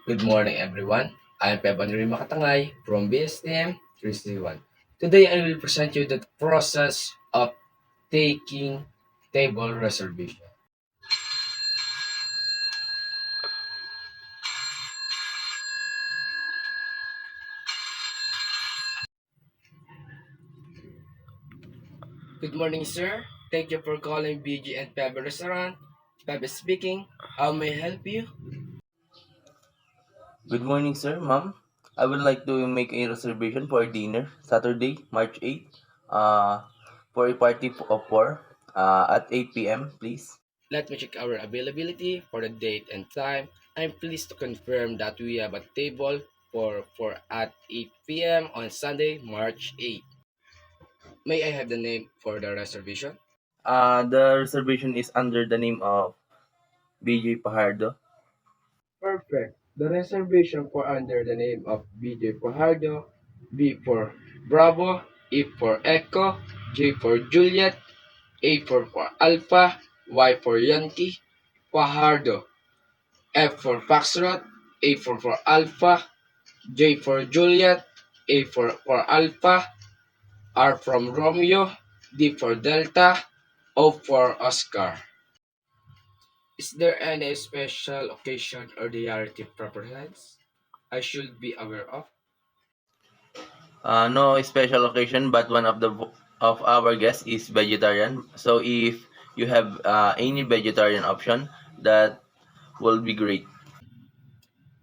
Good morning, everyone. I'm Pepanri Makatangay from BSTM 361. Today, I will present you the process of taking table reservation. Good morning, sir. Thank you for calling BG and Pebe Restaurant. Pebe speaking. How may I help you? Good morning, sir, ma'am. I would like to make a reservation for dinner Saturday, March 8th, for a party of 4 at 8 p.m., please. Let me check our availability for the date and time. I'm pleased to confirm that we have a table for at 8 p.m. on Sunday, March 8th. May I have the name for the reservation? The reservation is under the name of BJ Pajardo. Perfect. The reservation for under the name of BJ Fajardo, B for Bravo, E for Echo, J for Juliet, A for Alpha, Y for Yankee, Fajardo, F for Foxtrot, A for Alpha, J for Juliet, A for Alpha, R from Romeo, D for Delta, O for Oscar. Is there any special occasion or dietary preference I should be aware of? No special occasion, but one of our guests is vegetarian. So if you have any vegetarian option, that will be great.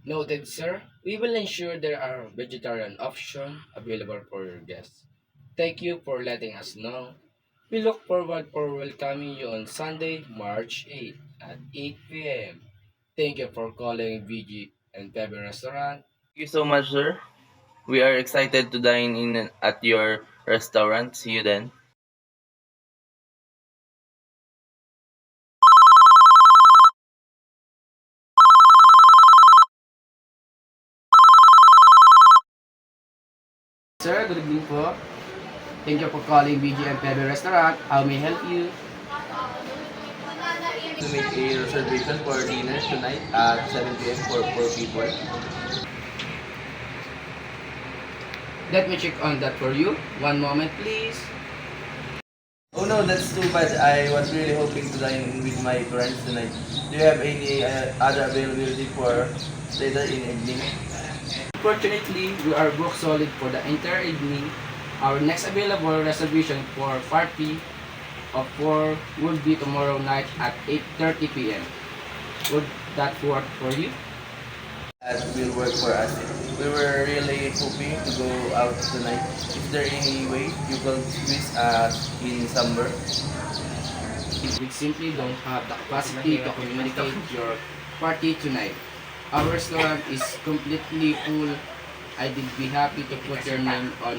Noted, sir. We will ensure there are vegetarian options available for your guests. Thank you for letting us know. We look forward for welcoming you on Sunday, March 8th at 8 p.m. Thank you for calling VG and Pebe Restaurant. Thank you so much, sir. We are excited to dine in at your restaurant. See you then. Sir, good evening po. Thank you for calling VG and Pebe Restaurant. How may I help you? To make a reservation for dinner tonight at 7 p.m. for 4 people. Let me check on that for you. One moment, please. Oh no, that's too bad. I was really hoping to dine in with my friends tonight. Do you have any other availability for later in evening? Unfortunately, we are booked solid for the entire evening. Our next available reservation for party of 4 would be tomorrow night at 8:30 p.m. Would that work for you? That will work for us. We were really hoping to go out tonight. Is there any way you could squeeze us in somewhere? We simply don't have the capacity to communicate your party tonight. Our restaurant is completely full. I would be happy to put your name on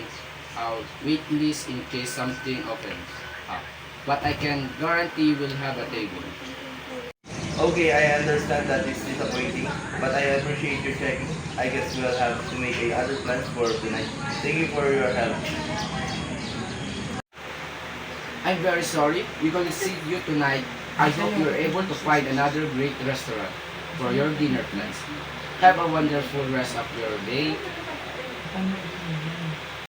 our wait list in case something opens up. But I can guarantee we'll have a table. Okay, I understand that it's disappointing, but I appreciate you checking. I guess we'll have to make other plans for tonight. Thank you for your help. I'm very sorry we couldn't see you tonight. I hope you're able to find another great restaurant for your dinner plans. Have a wonderful rest of your day.